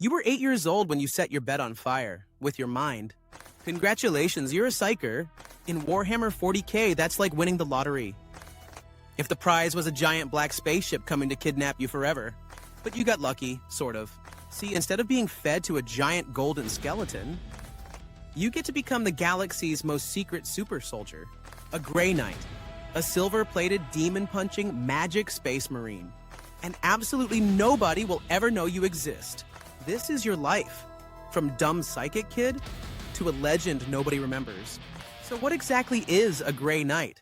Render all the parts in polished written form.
You were 8 years old when you set your bed on fire, with your mind. Congratulations, you're a psyker. In Warhammer 40K, that's like winning the lottery. If the prize was a giant black spaceship coming to kidnap you forever. But you got lucky, sort of. See, instead of being fed to a giant golden skeleton, you get to become the galaxy's most secret super soldier. A Grey Knight. A silver-plated, demon-punching, magic space marine. And absolutely nobody will ever know you exist. This is your life. From dumb psychic kid to a legend nobody remembers. So what exactly is a Grey Knight?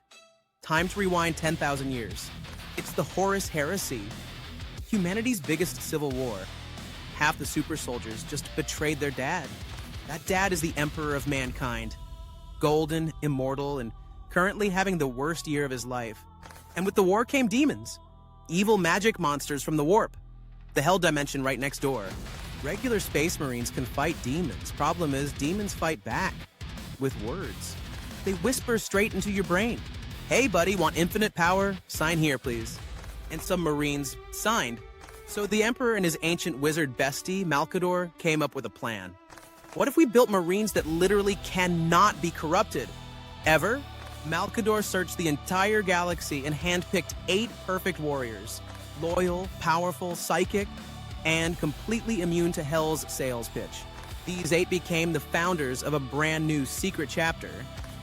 Time to rewind 10,000 years. It's the Heresy, humanity's biggest civil war. Half the super soldiers just betrayed their dad. That dad is the emperor of mankind. Golden, immortal, and currently having the worst year of his life. And with the war came demons. Evil magic monsters from the warp. The hell dimension right next door. Regular space marines can fight demons. Problem is, demons fight back. With words. They whisper straight into your brain. Hey buddy, want infinite power? Sign here, please. And some marines signed. So the emperor and his ancient wizard bestie, Malkador, came up with a plan. What if we built marines that literally cannot be corrupted? Ever? Malkador searched the entire galaxy and handpicked 8 perfect warriors. Loyal, powerful, psychic, and completely immune to Hell's sales pitch. These 8 became the founders of a brand new secret chapter.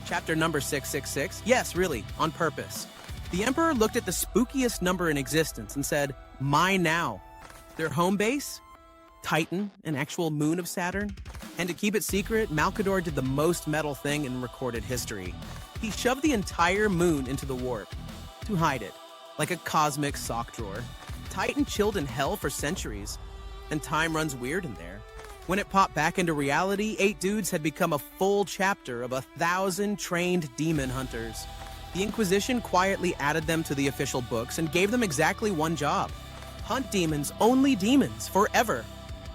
Chapter number 666. Yes, really, on purpose. The Emperor looked at the spookiest number in existence and said, "Mine now." Their home base? Titan, an actual moon of Saturn. And to keep it secret, Malkador did the most metal thing in recorded history. He shoved the entire moon into the warp to hide it, like a cosmic sock drawer. Titan chilled in hell for centuries, and time runs weird in there. When it popped back into reality, 8 dudes had become a full chapter of 1,000 trained demon hunters. The Inquisition quietly added them to the official books and gave them exactly one job: hunt demons, only demons, forever,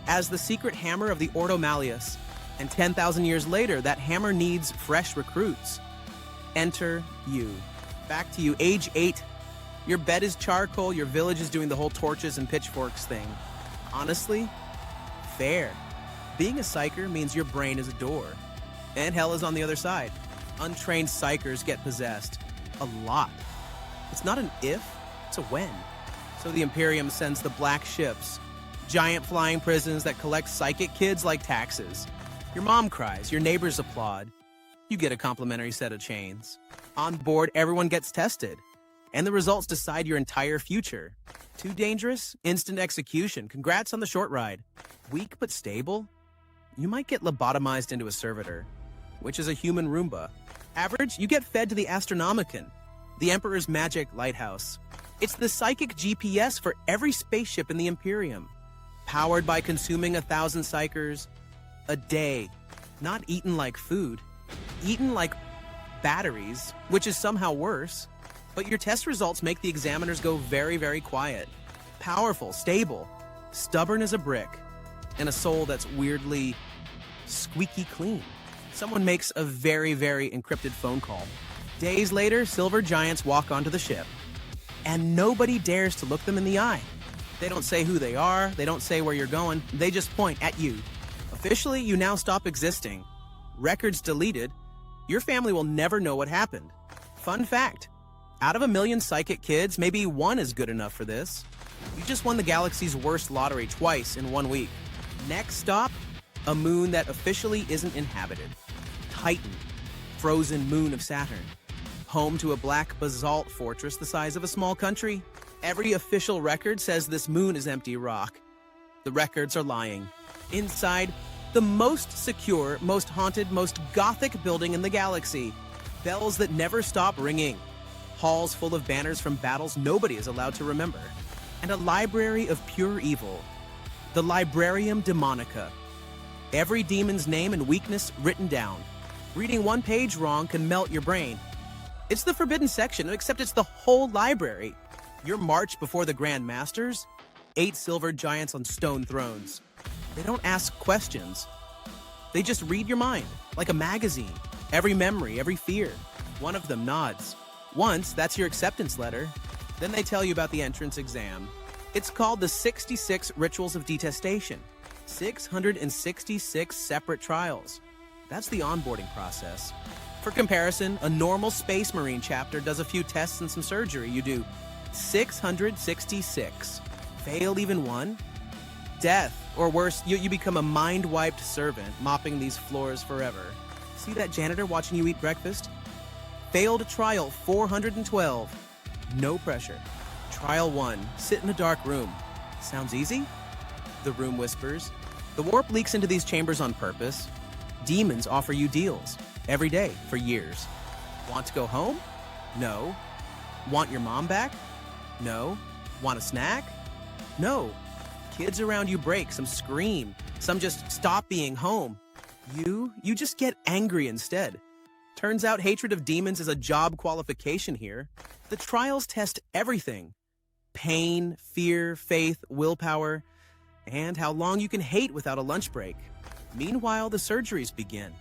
as the secret hammer of the Ordo Malleus. And 10,000 years later, that hammer needs fresh recruits. Enter you. Back to you, age 8. Your bed is charcoal, your village is doing the whole torches and pitchforks thing. Honestly, fair. Being a psyker means your brain is a door, and hell is on the other side. Untrained psychers get possessed. A lot. It's not an if, it's a when. So the Imperium sends the black ships, giant flying prisons that collect psychic kids like taxes. Your mom cries, your neighbors applaud. You get a complimentary set of chains. On board, everyone gets tested, and the results decide your entire future. Too dangerous? Instant execution. Congrats on the short ride. Weak but stable? You might get lobotomized into a servitor, which is a human Roomba. Average? You get fed to the Astronomicon, the Emperor's magic lighthouse. It's the psychic GPS for every spaceship in the Imperium. Powered by consuming 1,000 psychers a day. Not eaten like food. Eaten like batteries, which is somehow worse. But your test results make the examiners go very, very quiet. Powerful, stable, stubborn as a brick, and a soul that's weirdly squeaky clean. Someone makes a very, very encrypted phone call. Days later, silver giants walk onto the ship, and nobody dares to look them in the eye. They don't say who they are, they don't say where you're going, they just point at you. Officially, you now stop existing. Records deleted. Your family will never know what happened. Fun fact, out of 1 million psychic kids, maybe 1 is good enough for this. You just won the galaxy's worst lottery twice in 1 week. Next stop, a moon that officially isn't inhabited. Titan, frozen moon of Saturn. Home to a black basalt fortress the size of a small country. Every official record says this moon is empty rock. The records are lying. Inside, the most secure, most haunted, most gothic building in the galaxy. Bells that never stop ringing. Halls full of banners from battles nobody is allowed to remember. And a library of pure evil. The Librarium Demonica. Every demon's name and weakness written down. Reading one page wrong can melt your brain. It's the forbidden section, except it's the whole library. Your march before the Grandmasters? 8 silver giants on stone thrones. They don't ask questions. They just read your mind, like a magazine. Every memory, every fear. One of them nods. Once, that's your acceptance letter. Then they tell you about the entrance exam. It's called the 66 Rituals of Detestation. 666 separate trials. That's the onboarding process. For comparison, a normal Space Marine chapter does a few tests and some surgery. You do 666. Fail even one? Death, or worse, you become a mind-wiped servant, mopping these floors forever. See that janitor watching you eat breakfast? Failed trial 412. No pressure. Trial 1, sit in a dark room. Sounds easy? The room whispers. The warp leaks into these chambers on purpose. Demons offer you deals, every day, for years. Want to go home? No. Want your mom back? No. Want a snack? No. Kids around you break, some scream, some just stop being home. You just get angry instead. Turns out hatred of demons is a job qualification here. The trials test everything. Pain, fear, faith, willpower, and how long you can hate without a lunch break. Meanwhile, the surgeries begin.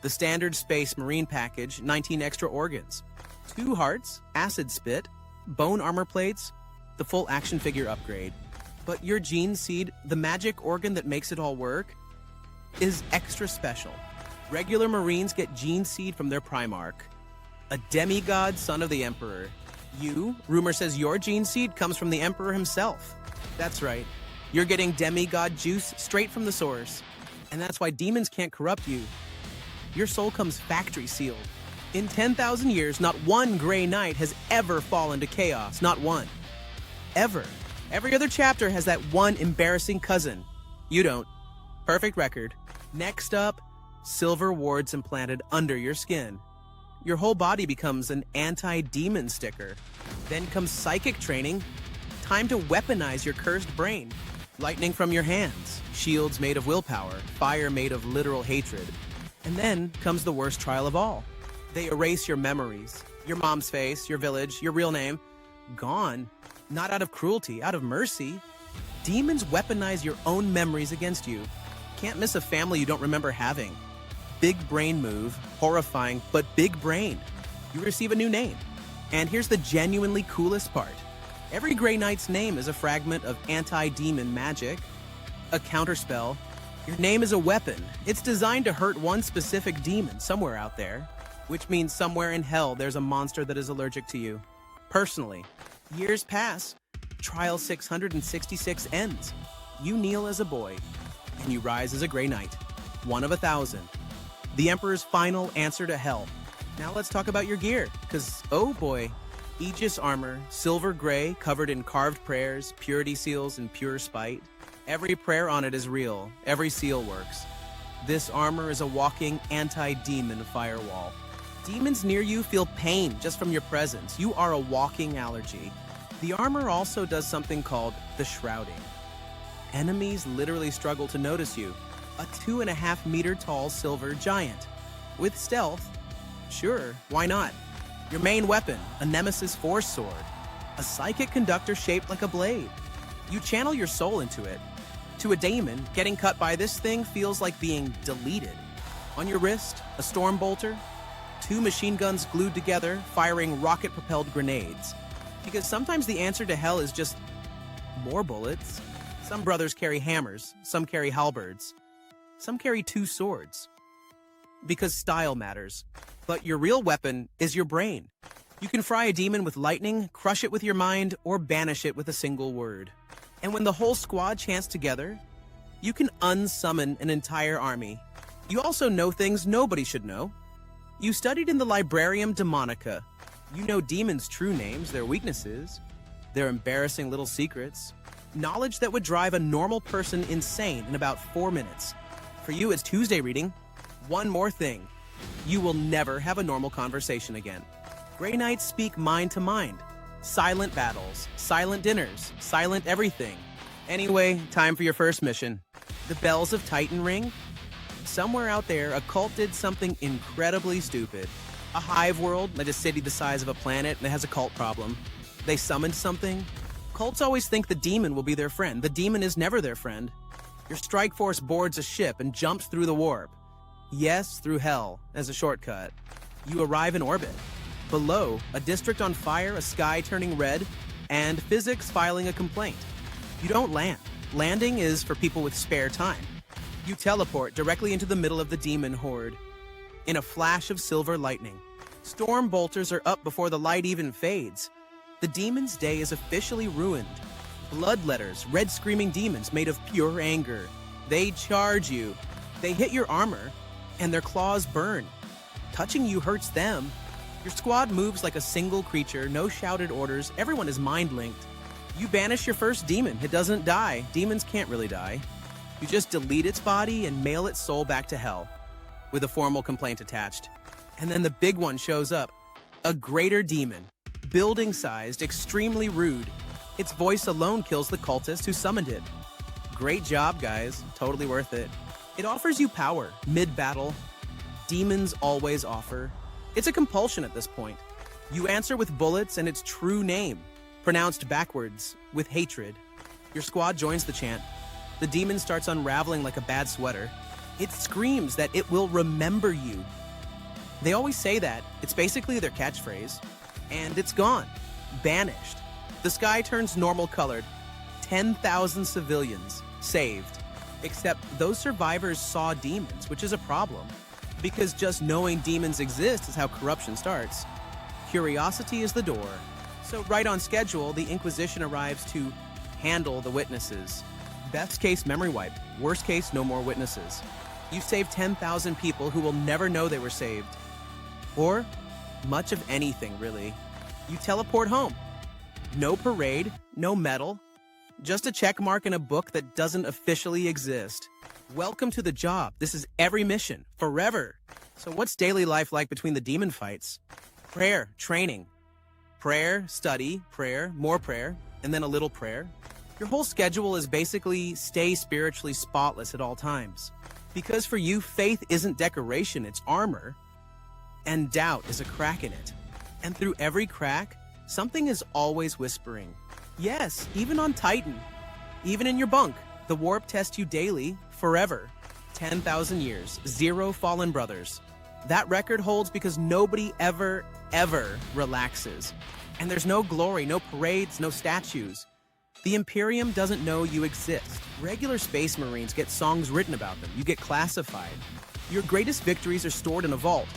The standard Space Marine package, 19 extra organs, 2 hearts, acid spit, bone armor plates, the full action figure upgrade. But your gene seed, the magic organ that makes it all work, is extra special. Regular Marines get gene seed from their Primarch, a demigod son of the Emperor. Rumor says your gene seed comes from the Emperor himself. That's right. You're getting demigod juice straight from the source. And that's why demons can't corrupt you. Your soul comes factory sealed. In 10,000 years, not one Grey Knight has ever fallen to chaos. Not one. Ever. Every other chapter has that one embarrassing cousin. You don't. Perfect record. Next up, silver wards implanted under your skin. Your whole body becomes an anti-demon sticker. Then comes psychic training. Time to weaponize your cursed brain. Lightning from your hands, shields made of willpower, fire made of literal hatred. And then comes the worst trial of all. They erase your memories, your mom's face, your village, your real name. Gone. Not out of cruelty, out of mercy. Demons weaponize your own memories against you. Can't miss a family you don't remember having. Big brain move, horrifying, but big brain. You receive a new name. And here's the genuinely coolest part. Every Grey Knight's name is a fragment of anti-demon magic, a counterspell. Your name is a weapon. It's designed to hurt one specific demon somewhere out there, which means somewhere in hell there's a monster that is allergic to you. Personally, years pass, trial 666 ends. You kneel as a boy, and you rise as a Grey Knight, one of 1,000. The Emperor's final answer to hell. Now let's talk about your gear, because oh boy, Aegis armor, silver gray, covered in carved prayers, purity seals, and pure spite. Every prayer on it is real, every seal works. This armor is a walking anti-demon firewall. Demons near you feel pain just from your presence. You are a walking allergy. The armor also does something called the shrouding. Enemies literally struggle to notice you. A 2.5 meter tall silver giant. With stealth, sure, why not? Your main weapon, a Nemesis Force Sword. A psychic conductor shaped like a blade. You channel your soul into it. To a daemon, getting cut by this thing feels like being deleted. On your wrist, a storm bolter. 2 machine guns glued together, firing rocket-propelled grenades. Because sometimes the answer to hell is just more bullets. Some brothers carry hammers, some carry halberds. Some carry 2 swords. Because style matters. But your real weapon is your brain. You can fry a demon with lightning, crush it with your mind, or banish it with a single word. And when the whole squad chants together, you can unsummon an entire army. You also know things nobody should know. You studied in the Librarium Demonica. You know demons' true names, their weaknesses, their embarrassing little secrets. Knowledge that would drive a normal person insane in about 4 minutes. For you, it's Tuesday reading. One more thing. You will never have a normal conversation again. Grey Knights speak mind to mind. Silent battles, silent dinners, silent everything. Anyway, time for your first mission. The bells of Titan ring? Somewhere out there, a cult did something incredibly stupid. A hive world, like a city the size of a planet, that has a cult problem. They summoned something. Cults always think the demon will be their friend. The demon is never their friend. Your strike force boards a ship and jumps through the warp. Yes, through hell, as a shortcut. You arrive in orbit. Below, a district on fire, a sky turning red, and physics filing a complaint. You don't land. Landing is for people with spare time. You teleport directly into the middle of the demon horde. In a flash of silver lightning, storm bolters are up before the light even fades. The demon's day is officially ruined. Bloodletters, red screaming demons made of pure anger. They charge you. They hit your armor, and their claws burn. Touching you hurts them. Your squad moves like a single creature, no shouted orders, everyone is mind-linked. You banish your first demon, it doesn't die. Demons can't really die. You just delete its body and mail its soul back to hell, with a formal complaint attached. And then the big one shows up. A greater demon, building-sized, extremely rude. Its voice alone kills the cultist who summoned it. Great job, guys. Totally worth it. It offers you power, mid-battle. Demons always offer. It's a compulsion at this point. You answer with bullets and its true name, pronounced backwards, with hatred. Your squad joins the chant. The demon starts unraveling like a bad sweater. It screams that it will remember you. They always say that. It's basically their catchphrase. And it's gone. Banished. The sky turns normal colored. 10,000 civilians saved. Except those survivors saw demons, which is a problem. Because just knowing demons exist is how corruption starts. Curiosity is the door. So right on schedule, the Inquisition arrives to handle the witnesses. Best case, memory wipe. Worst case, no more witnesses. You save 10,000 people who will never know they were saved. Or much of anything, really. You teleport home. No parade, no medal, just a check mark in a book that doesn't officially exist. Welcome to the job. This is every mission, forever. So what's daily life like between the demon fights? Prayer, training. Prayer, study, prayer, more prayer, and then a little prayer. Your whole schedule is basically stay spiritually spotless at all times. Because for you, faith isn't decoration, it's armor. And doubt is a crack in it. And through every crack, something is always whispering. Yes, even on Titan. Even in your bunk, the warp tests you daily, forever. 10,000 years, 0 fallen brothers. That record holds because nobody ever relaxes. And there's no glory, no parades, no statues. The Imperium doesn't know you exist. Regular Space Marines get songs written about them. You get classified. Your greatest victories are stored in a vault.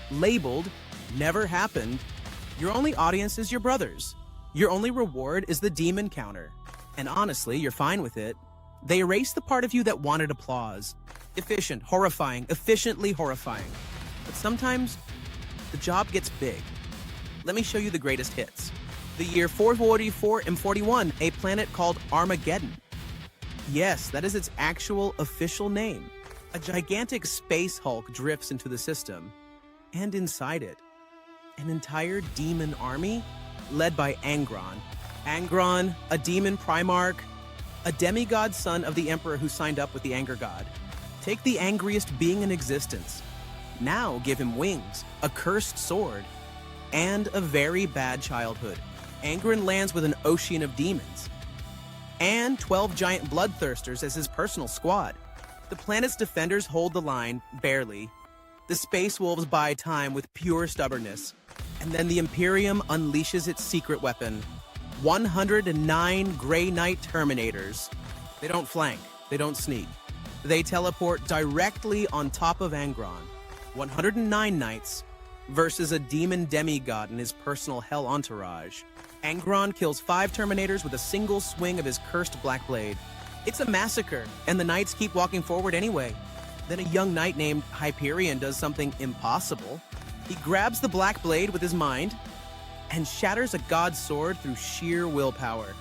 Labeled, never happened. Your only audience is your brothers. Your only reward is the demon counter. And honestly, you're fine with it. They erase the part of you that wanted applause. Efficient, horrifying, efficiently horrifying. But sometimes, the job gets big. Let me show you the greatest hits. The year 444 M41, a planet called Armageddon. Yes, that is its actual official name. A gigantic space hulk drifts into the system. And inside it, an entire demon army led by Angron. Angron, a demon primarch, a demigod son of the emperor who signed up with the anger god. Take the angriest being in existence. Now give him wings, a cursed sword, and a very bad childhood. Angron lands with an ocean of demons, and 12 giant bloodthirsters as his personal squad. The planet's defenders hold the line, barely. The space wolves buy time with pure stubbornness. And then the Imperium unleashes its secret weapon. 109 Grey Knight Terminators. They don't flank, they don't sneak. They teleport directly on top of Angron. 109 knights versus a demon demigod and his personal hell entourage. Angron kills 5 Terminators with a single swing of his cursed black blade. It's a massacre, and the knights keep walking forward anyway. Then a young knight named Hyperion does something impossible. He grabs the black blade with his mind and shatters a god's sword through sheer willpower.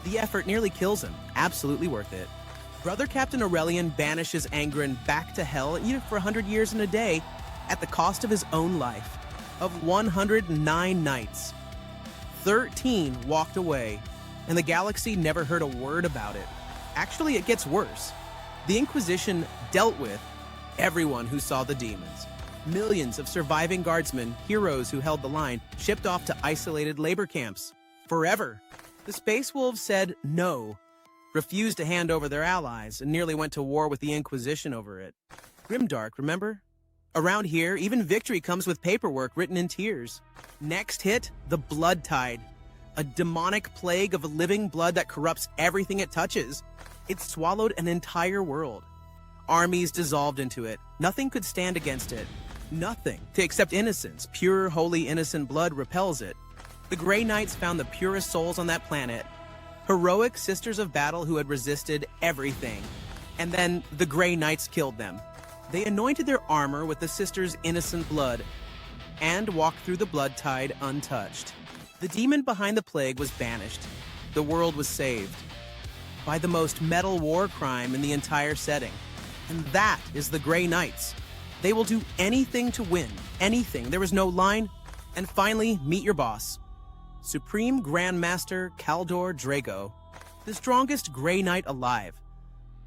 The effort nearly kills him. Absolutely worth it. Brother Captain Aurelian banishes Angron back to hell for 100 years and a day at the cost of his own life. Of 109 knights, 13 walked away, and the galaxy never heard a word about it. Actually, it gets worse. The Inquisition dealt with everyone who saw the demons. Millions of surviving guardsmen, heroes who held the line, shipped off to isolated labor camps. Forever. The Space Wolves said no, refused to hand over their allies, and nearly went to war with the Inquisition over it. Grimdark, remember? Around here, even victory comes with paperwork written in tears. Next hit, the Blood Tide. A demonic plague of living blood that corrupts everything it touches. It swallowed an entire world. Armies dissolved into it. Nothing could stand against it. Nothing, except innocence. Pure, holy, innocent blood repels it. The Grey Knights found the purest souls on that planet. Heroic sisters of battle who had resisted everything. And then the Grey Knights killed them. They anointed their armor with the sisters' innocent blood and walked through the blood tide untouched. The demon behind the plague was banished. The world was saved by the most metal war crime in the entire setting. And that is the Grey Knights. They will do anything to win, anything. There is no line. And finally, meet your boss. Supreme Grandmaster Kaldor Drago, the strongest Grey Knight alive.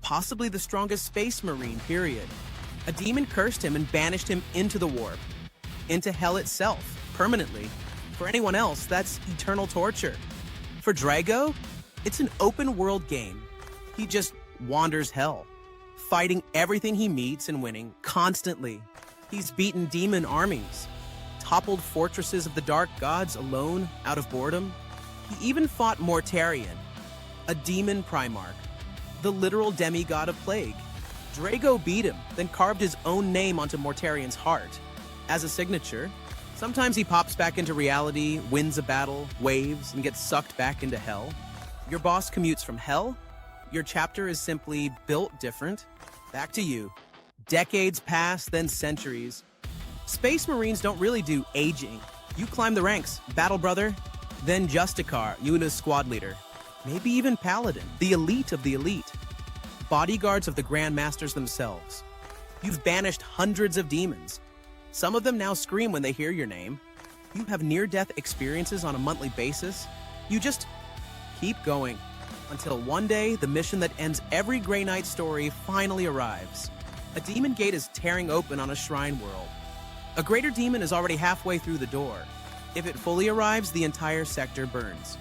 Possibly the strongest space marine, period. A demon cursed him and banished him into the warp. Into hell itself, permanently. For anyone else, that's eternal torture. For Drago, it's an open world game. He just wanders hell, fighting everything he meets and winning constantly. He's beaten demon armies, toppled fortresses of the dark gods alone out of boredom. He even fought Mortarion, a demon Primarch, the literal demigod of plague. Drago beat him, then carved his own name onto Mortarion's heart as a signature. Sometimes he pops back into reality, wins a battle, waves, and gets sucked back into hell. Your boss commutes from hell. Your chapter is simply built different. Back to you. Decades pass, then centuries. Space Marines don't really do aging. You climb the ranks, Battle Brother, then Justicar, Yuna's squad leader. Maybe even Paladin, the elite of the elite. Bodyguards of the Grandmasters themselves. You've banished hundreds of demons. Some of them now scream when they hear your name. You have near-death experiences on a monthly basis. You just keep going until one day the mission that ends every Grey Knight story finally arrives. A demon gate is tearing open on a shrine world. A greater demon is already halfway through the door. If it fully arrives, the entire sector burns.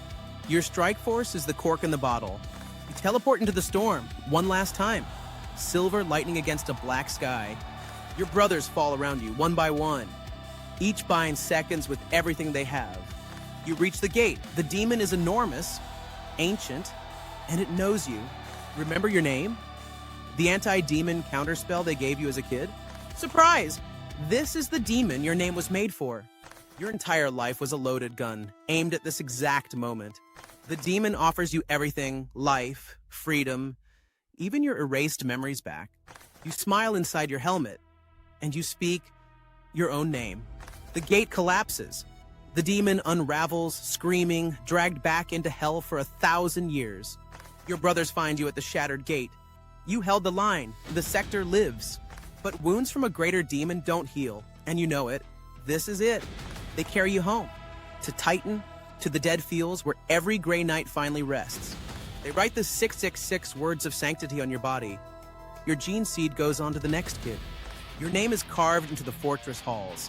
Your strike force is the cork in the bottle. You teleport into the storm one last time. Silver lightning against a black sky. Your brothers fall around you one by one, each buying seconds with everything they have. You reach the gate. The demon is enormous, ancient, and it knows you. Remember your name? The anti-demon counterspell they gave you as a kid? Surprise! This is the demon your name was made for. Your entire life was a loaded gun, aimed at this exact moment. The demon offers you everything: life, freedom, even your erased memories back. You smile inside your helmet, and you speak your own name. The gate collapses. The demon unravels, screaming, dragged back into hell for 1,000 years. Your brothers find you at the shattered gate. You held the line. The sector lives. But wounds from a greater demon don't heal, and you know it. This is it. They carry you home. To Titan, to the dead fields where every Grey Knight finally rests. They write the 666 words of sanctity on your body. Your gene seed goes on to the next kid. Your name is carved into the fortress halls,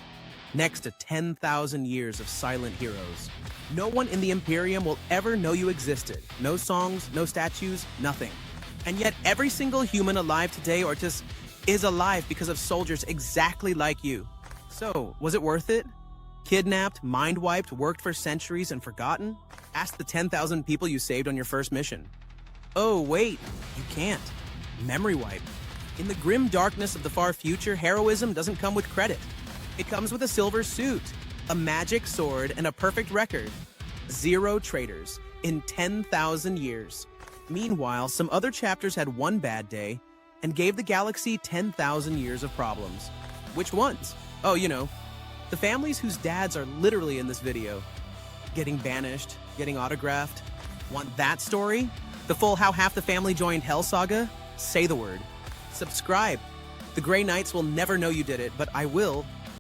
next to 10,000 years of silent heroes. No one in the Imperium will ever know you existed. No songs, no statues, nothing. And yet every single human alive today or just is alive because of soldiers exactly like you. So, was it worth it? Kidnapped, mind-wiped, worked for centuries and forgotten? Ask the 10,000 people you saved on your first mission. Oh, wait, you can't. Memory wipe. In the grim darkness of the far future, heroism doesn't come with credit. It comes with a silver suit, a magic sword, and a perfect record. 0 traitors in 10,000 years. Meanwhile, some other chapters had one bad day and gave the galaxy 10,000 years of problems. Which ones? Oh, you know, the families whose dads are literally in this video. Getting banished, getting autographed. Want that story? The full how half the family joined Hell saga? Say the word. Subscribe. The Grey Knights will never know you did it, but I will